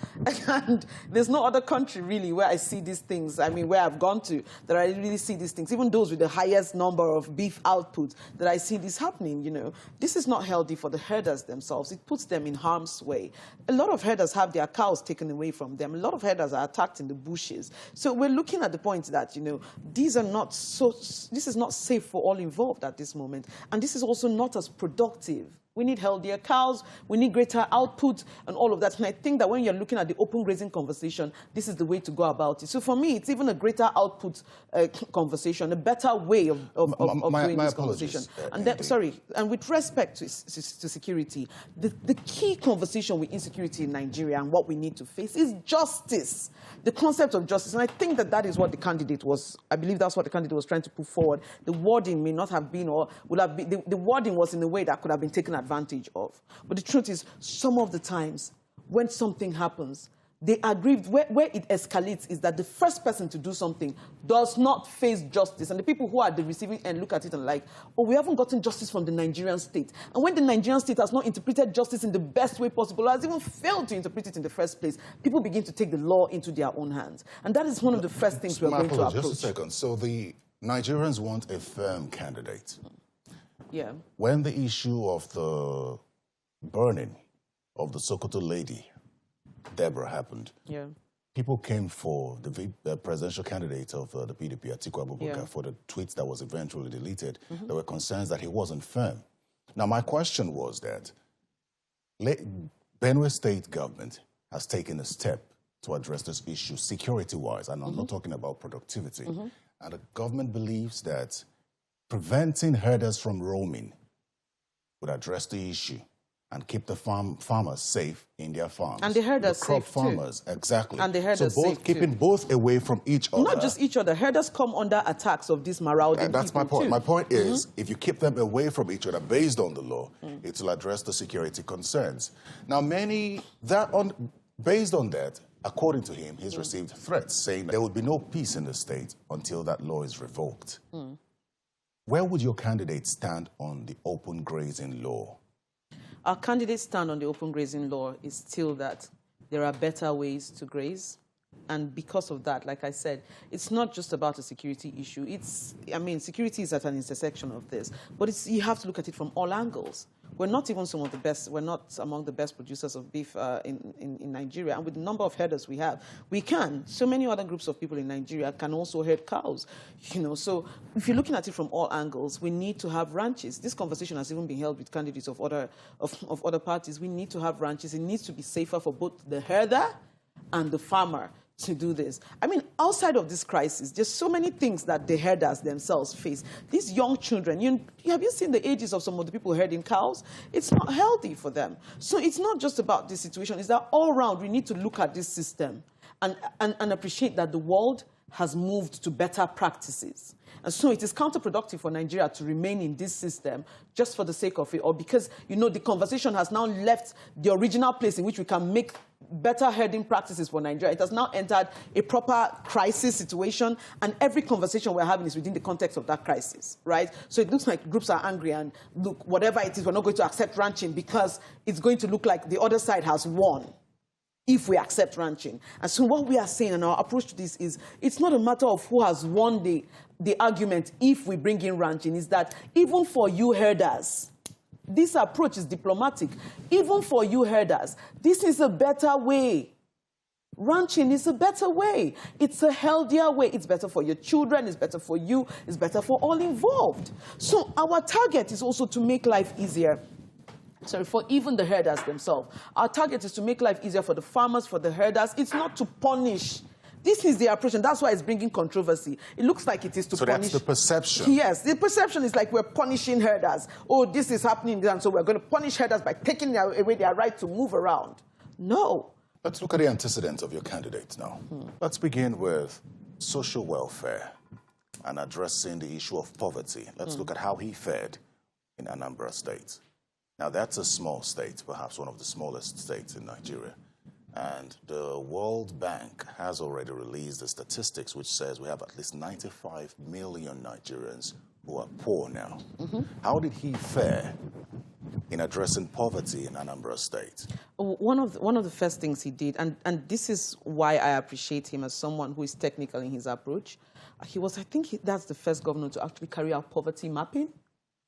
B: And there's no other country really where I see these things. I mean, where I've gone to that I really see these things. Even those with the highest number of beef output that I see this happening. You know, this is not healthy for the herders themselves. It puts them in harm's way. A lot of herders have their cows taken away from them. A lot of herders are attacked in the bushes. So we're looking at the point that, you know, this is not safe for all involved at this moment. And this is also not as productive. We need healthier cows, we need greater output and all of that. And I think that when you're looking at the open grazing conversation, this is the way to go about it. So for me, it's even a greater output conversation, a better way of doing this conversation. And then, and with respect to security, the key conversation with insecurity in Nigeria and what we need to face is justice, the concept of justice. And I think that is what the candidate was, I believe that's what the candidate was trying to put forward. The wording may not have been, or would have been, the wording was in a way that could have been taken advantage of. But the truth is, some of the times when something happens, they agree, where it escalates is that the first person to do something does not face justice. And the people who are at the receiving end look at it and like, oh, we haven't gotten justice from the Nigerian state. And when the Nigerian state has not interpreted justice in the best way possible, or has even failed to interpret it in the first place, people begin to take the law into their own hands. And that is one of the first things we're going to approach.
A: Just a second. So the Nigerians want a firm candidate.
B: Yeah.
A: When the issue of the burning of the Sokoto lady, Deborah, happened, people came for the presidential candidate of the PDP, Atiku Abubakar, for the tweets that was eventually deleted. There were concerns that he wasn't firm. Now, my question was that Benue State government has taken a step to address this issue security-wise, and I'm not talking about productivity. And the government believes that preventing herders from roaming would address the issue and keep the farmers safe in their farms.
B: And the herders
A: crop
B: safe
A: farmers,
B: too.
A: Exactly.
B: And the herders
A: so
B: safe
A: keeping
B: too.
A: both away from each other.
B: Not just each other. Herders come under attacks of these marauding
A: That's my point.
B: Too.
A: My point is, if you keep them away from each other based on the law, it will address the security concerns. Now, based on that, according to him, he's received threats saying there will be no peace in the state until that law is revoked. Where would your candidate stand on the open grazing law?
B: Our candidate stand on the open grazing law is still that there are better ways to graze. And because of that, like I said, it's not just about a security issue. Security is at an intersection of this. But you have to look at it from all angles. We're not even we're not among the best producers of beef in Nigeria. And with the number of herders we have, we can. So many other groups of people in Nigeria can also herd cows. You know, so if you're looking at it from all angles, we need to have ranches. This conversation has even been held with candidates of other parties. We need to have ranches. It needs to be safer for both the herder and the farmer to do this. I mean, outside of this crisis, there's so many things that the herders themselves face. These young children, have you seen the ages of some of the people herding cows? It's not healthy for them. So it's not just about this situation. It's that all around we need to look at this system and appreciate that the world has moved to better practices. And so it is counterproductive for Nigeria to remain in this system just for the sake of it, or because, the conversation has now left the original place in which we can make better herding practices for Nigeria. It has now entered a proper crisis situation, and every conversation we're having is within the context of that crisis, right? So it looks like groups are angry, and look, whatever it is, we're not going to accept ranching because it's going to look like the other side has won if we accept ranching. And so what we are saying, and our approach to this is, it's not a matter of who has won the argument if we bring in ranching. Is that even for you herders, this approach is diplomatic. Even for you herders, this is a better way. Ranching is a better way. It's a healthier way. It's better for your children. It's better for you. It's better for all involved. So our target is also to make life easier. For even the herders themselves. Our target is to make life easier for the farmers, for the herders. It's not to punish. This is the approach, and that's why it's bringing controversy. It looks like it is to punish.
A: So that's the perception.
B: Yes, the perception is like we're punishing herders. Oh, this is happening, and so we're going to punish herders by taking away their right to move around. No.
A: Let's look at the antecedents of your candidates now. Let's begin with social welfare. and addressing the issue of poverty. Let's look at how he fared in Anambra State. Now, that's a small state, perhaps one of the smallest states in Nigeria. And the World Bank has already released the statistics which says we have at least 95 million Nigerians who are poor now. How did he fare in addressing poverty in Anambra State?
B: One of the first things he did, and this is why I appreciate him as someone who is technical in his approach, he was, I think that's the first governor to actually carry out poverty mapping.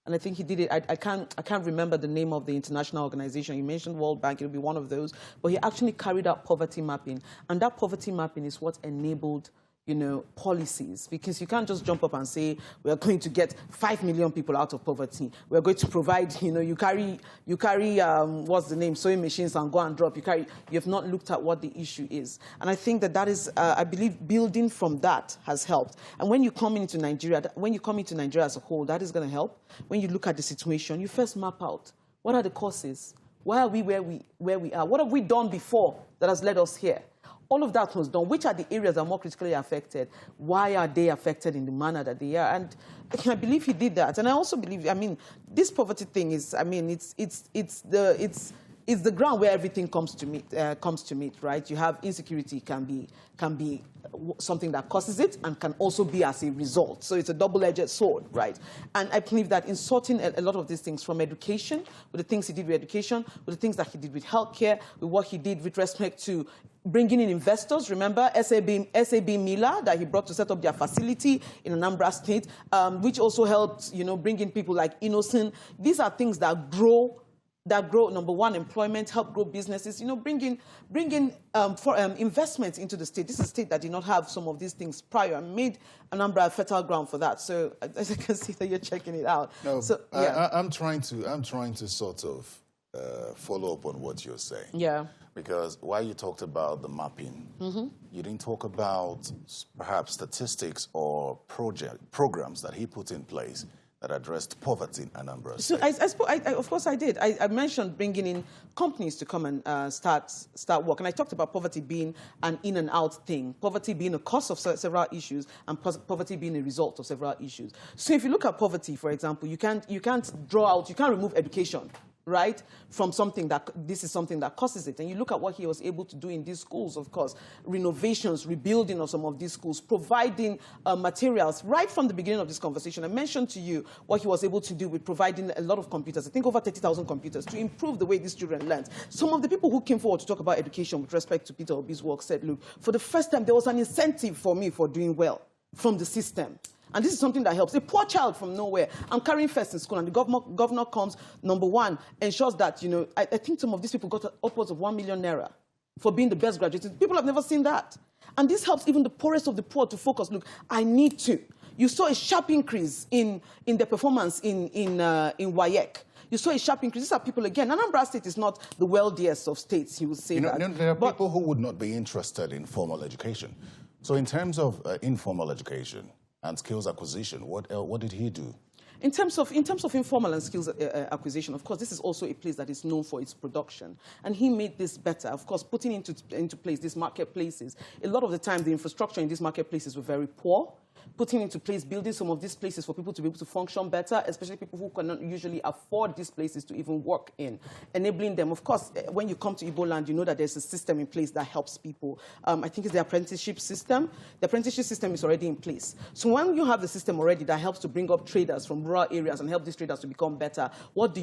B: And I think he did it. I can't remember the name of the international organization. You mentioned World Bank, it'll be one of those. But he actually carried out poverty mapping. And that poverty mapping is what enabled, you know, policies. Because you can't just jump up and say, we are going to get 5 million people out of poverty. We are going to provide, you know, you carry what's the name, sewing machines and go and drop. You have not looked at what the issue is. And I think that is, I believe, building from that has helped. And when you come into Nigeria, as a whole, that is going to help. When you look at the situation, you first map out what are the causes. Why are we where we are? What have we done before that has led us here? All of that was done. Which are the areas that are more critically affected? Why are they affected in the manner that they are? And I believe he did that. And I also believe, I mean, this poverty thing is, I mean, it's the ground where everything comes to meet, right? You have insecurity can be something that causes it and can also be as a result. So it's a double-edged sword, right? And I believe that in sorting a lot of these things, from education, with the things he did with education, with the things that he did with healthcare, with what he did with respect to bringing in investors. Remember SAB Miller that he brought to set up their facility in Anambra State, which also helped, you know, bring in people like Innocent. These are things that grow, number one, employment, help grow businesses, you know, bring in investments into the state. This is a state that did not have some of these things prior and made Anambra a fertile ground for that. So as I can see that you're checking it out.
A: No,
B: so, yeah.
A: I'm trying to sort of follow up on what you're saying.
B: Yeah.
A: Because while you talked about the mapping, you didn't talk about perhaps statistics or programs that he put in place that addressed poverty in Anambra State.
B: So of course I did. I mentioned bringing in companies to come and start work. And I talked about poverty being an in and out thing, poverty being a cause of several issues, and poverty being a result of several issues. So if you look at poverty, for example, you can't remove education, right, from something that, this is something that causes it. And you look at what he was able to do in these schools, of course, renovations, rebuilding of some of these schools, providing materials. Right from the beginning of this conversation, I mentioned to you what he was able to do with providing a lot of computers, I think over 30,000 computers, to improve the way these children learn. Some of the people who came forward to talk about education with respect to Peter Obi's work said, look, for the first time, there was an incentive for me for doing well from the system. And this is something that helps. A poor child from nowhere, I'm carrying first in school, and the governor comes, number one, ensures that, you know, I think some of these people got upwards of 1 million naira for being the best graduates. People have never seen that. And this helps even the poorest of the poor to focus. Look, I need to. You saw a sharp increase in their performance in WAEC. You saw a sharp increase. These are people, again, Anambra State is not the wealthiest of states, you would say that.
A: There are people who would not be interested in formal education. So in terms of informal education and skills acquisition, what did he do?
B: In terms of informal and skills acquisition, of course, this is also a place that is known for its production. And he made this better, of course, putting into place these marketplaces. A lot of the time, the infrastructure in these marketplaces were very poor. Putting into place, building some of these places for people to be able to function better, especially people who cannot usually afford these places to even work in. Enabling them. Of course, when you come to Igbo land, you know that there's a system in place that helps people. I think it's the apprenticeship system. The apprenticeship system is already in place. So when you have the system already that helps to bring up traders from rural areas and help these traders to become better, what do?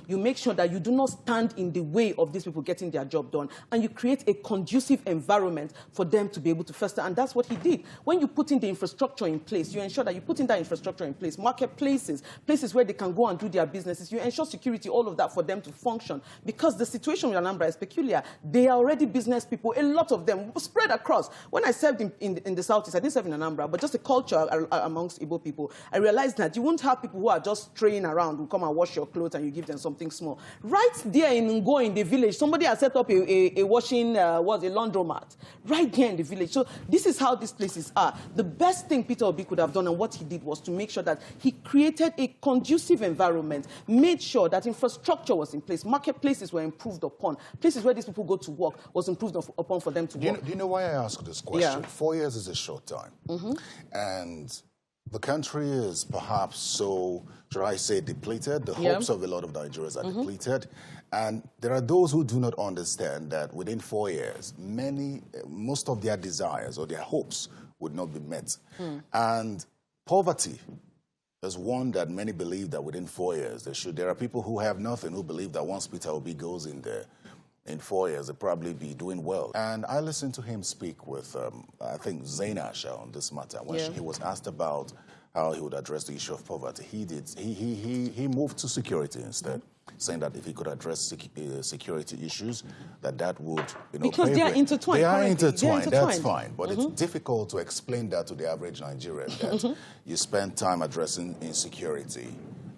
B: You make sure that you do not stand in the way of these people getting their job done, and you create a conducive environment for them to be able to fester. And that's what he did. When you put in the infrastructure in place, you ensure that you put in that infrastructure in place, marketplaces, places where they can go and do their businesses, you ensure security, all of that for them to function. Because the situation with Anambra is peculiar. They are already business people, a lot of them spread across. When I served in the Southeast, I didn't serve in Anambra, but just a culture amongst Igbo people, I realized that you won't have people who are just straying around, who come and wash your clothes and you give them something small. Right there in Ngo, in the village, somebody has set up a washing, a laundromat, right there in the village. So this is how these places are. The best thing Peter Obi could have done, and what he did, was to make sure that he created a conducive environment, made sure that infrastructure was in place, marketplaces were improved upon, places where these people go to work was improved upon for them to work.
A: Do you know why I ask this question? Yeah. 4 years is a short time. And The country is perhaps so, should I say, depleted. The hopes of a lot of Nigerians are depleted. And there are those who do not understand that within 4 years, most of their desires or their hopes would not be met. And poverty is one that many believe that within 4 years they should. There are people who have nothing who believe that once Peter Obi goes in there, in 4 years, they'll probably be doing well. And I listened to him speak with, I think, Zainasha on this matter. When he was asked about how he would address the issue of poverty, he moved to security instead, saying that if he could address security issues, that would,
B: because they are intertwined.
A: They are intertwined, that's fine. But it's difficult to explain that to the average Nigerian, that you spend time addressing insecurity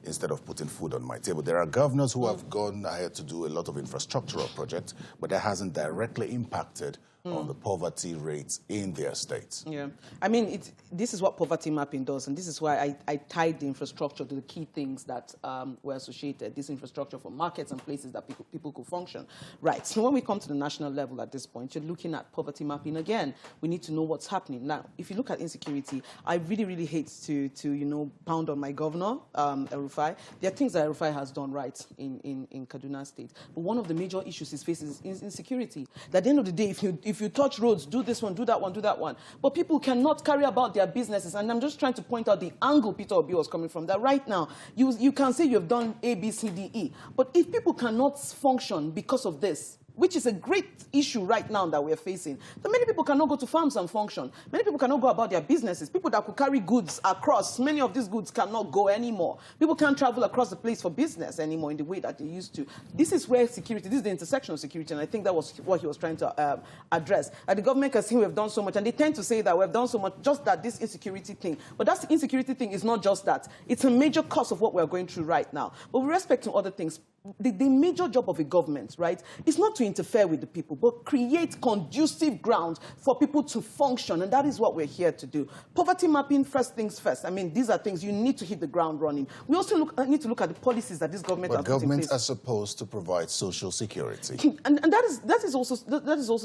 A: instead of putting food on my table. There are governors who have gone ahead to do a lot of infrastructural projects, but that hasn't directly impacted on the poverty rates in their states. Yeah,
B: I mean, this is what poverty mapping does, and this is why I tied the infrastructure to the key things that were associated, this infrastructure for markets and places that people could function. Right, so when we come to the national level at this point, you're looking at poverty mapping again. We need to know what's happening. Now, if you look at insecurity, I really, really hate to pound on my governor, El-Rufai. There are things that El-Rufai has done right in Kaduna State, but one of the major issues he faces is insecurity. At the end of the day, if you touch roads, do this one, do that one, do that one. But people cannot carry about their businesses. And I'm just trying to point out the angle Peter Obi was coming from, that right now, you can say you've done A, B, C, D, E. But if people cannot function because of this, which is a great issue right now that we're facing, that many people cannot go to farms and function. Many people cannot go about their businesses. People that could carry goods across, many of these goods cannot go anymore. People can't travel across the place for business anymore in the way that they used to. This is where security, this is the intersection of security, and I think that was what he was trying to address. The government can say we've done so much, and they tend to say that we've done so much, just that this insecurity thing. But that insecurity thing is not just that. It's a major cause of what we're going through right now. But with respect to other things, the major job of a government, right, is not to interfere with the people, but create conducive grounds for people to function, and that is what we're here to do. Poverty mapping, first things first. I mean, these are things you need to hit the ground running. We also need to look at the policies that this government has put in place. But
A: governments are supposed to provide social security.
B: And that is also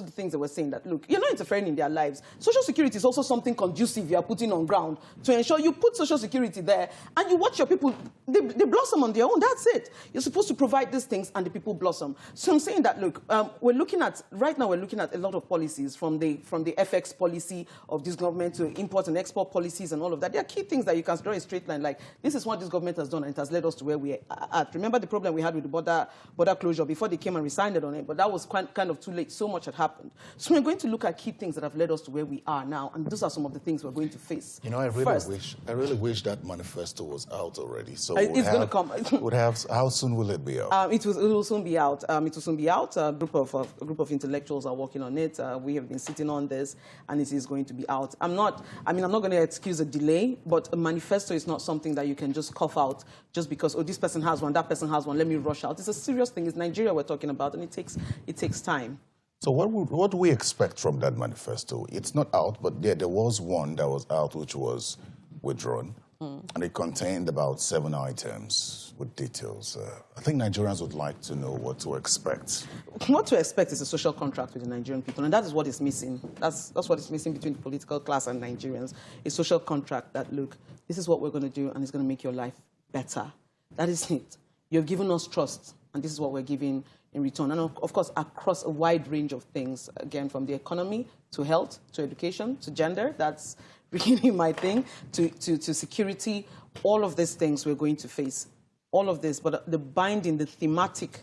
B: the things that we're saying, that, look, you're not interfering in their lives. Social security is also something conducive you are putting on ground to ensure you put social security there, and you watch your people, they blossom on their own. That's it. You're supposed to provide these things, and the people blossom. So I'm saying that, look, right now we're looking at a lot of policies, from the FX policy of this government to import and export policies and all of that. There are key things that you can draw a straight line, like, this is what this government has done, and it has led us to where we are at. Remember the problem we had with the border closure before they came and resigned it on it, but that was kind of too late. So much had happened. So we're going to look at key things that have led us to where we are now, and those are some of the things we're going to face.
A: I really wish that manifesto was out already. So
B: it's going to come.
A: How soon will it be out?
B: It will soon be out. It will soon be out. A group of intellectuals are working on it. We have been sitting on this, and it is going to be out. I'm not going to excuse a delay, but a manifesto is not something that you can just cough out just because, oh, this person has one, that person has one, let me rush out. It's a serious thing. It's Nigeria we're talking about, and it takes time.
A: So what do we expect from that manifesto? It's not out, but there was one that was out which was withdrawn. And it contained about 7 items with details. I think Nigerians would like to know what to expect.
B: What to expect is a social contract with the Nigerian people, and that is what is missing. That's what is missing between the political class and Nigerians, a social contract that, look, this is what we're going to do, and it's going to make your life better. That is it. You've given us trust, and this is what we're giving in return. And of course, across a wide range of things, again, from the economy to health, to education, to gender, that's really my thing, to security, all of these things we're going to face. All of this, but the thematic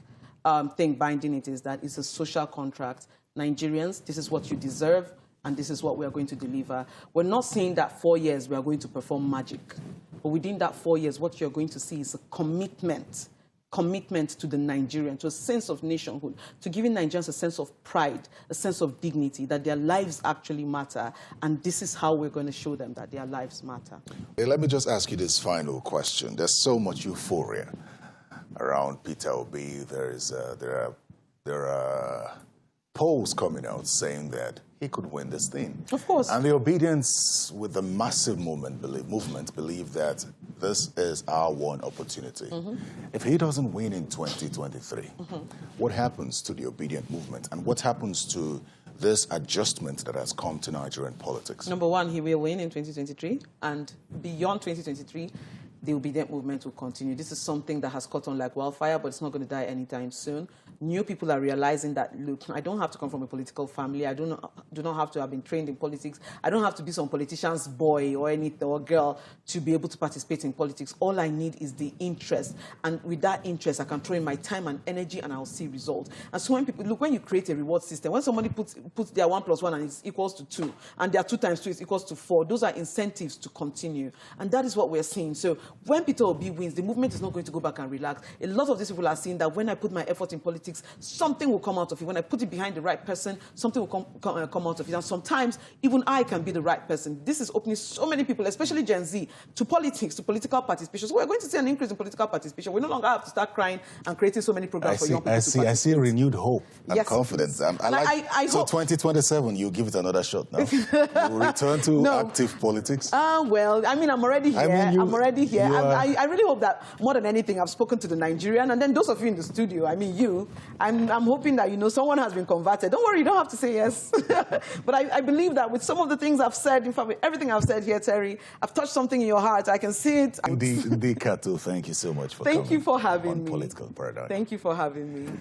B: thing binding it is that it's a social contract. Nigerians, this is what you deserve, and this is what we are going to deliver. We're not saying that 4 years we are going to perform magic, but within that 4 years, what you're going to see is a commitment to the Nigerian, to a sense of nationhood, to giving Nigerians a sense of pride, a sense of dignity, that their lives actually matter. And this is how we're going to show them that their lives matter.
A: Hey, let me just ask you this final question. There's so much euphoria around Peter Obi. There are polls coming out saying that he could win this thing.
B: Of course.
A: And the obedience with the massive movement believe that this is our one opportunity. If he doesn't win in 2023, what happens to the obedient movement? And what happens to this adjustment that has come to Nigerian politics?
B: Number one, he will win in 2023, and beyond 2023, the obedient movement will continue. This is something that has caught on like wildfire, but it's not going to die anytime soon. New people are realizing that, look, I don't have to come from a political family. I do not have to have been trained in politics. I don't have to be some politician's boy or anything or girl to be able to participate in politics. All I need is the interest. And with that interest, I can throw in my time and energy and I'll see results. And so when people, look, when you create a reward system, when somebody puts their 1 + 1 and it's equals to 2, and their 2 × 2 is equals to 4, those are incentives to continue. And that is what we're seeing. So when Peter Obi wins, the movement is not going to go back and relax. A lot of these people are seeing that when I put my effort in politics, something will come out of it. When I put it behind the right person, something will come out of it. And sometimes, even I can be the right person. This is opening so many people, especially Gen Z, to politics, to political participation. So we're going to see an increase in political participation. We no longer have to start crying and creating so many programs for young people to participate.
A: I see renewed hope and
B: yes,
A: confidence. I
B: hope.
A: 2027, you give it another shot now. You return to active politics?
B: Well, I mean, I'm already here. I'm already here. I really hope that, more than anything, I've spoken to the Nigerian, and then those of you in the studio, I mean, I'm hoping that, someone has been converted. Don't worry, you don't have to say yes. But I believe that with some of the things I've said, in fact, with everything I've said here, Terry, I've touched something in your heart. I can see it.
A: Ndi Kato, thank you so much for coming.
B: Thank you for having me.
A: Political Paradigm.
B: Thank you for having me.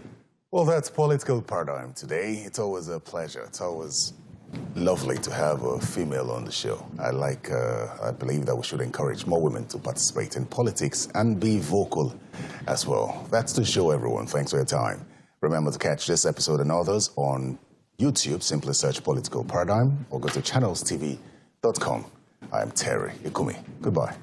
A: Well, that's Political Paradigm today. It's always a pleasure. It's always lovely to have a female on the show. I believe that we should encourage more women to participate in politics and be vocal as well. That's the show, everyone. Thanks for your time. Remember to catch this episode and others on YouTube. Simply search Political Paradigm or go to channelstv.com. I'm Terry Ikumi. Goodbye.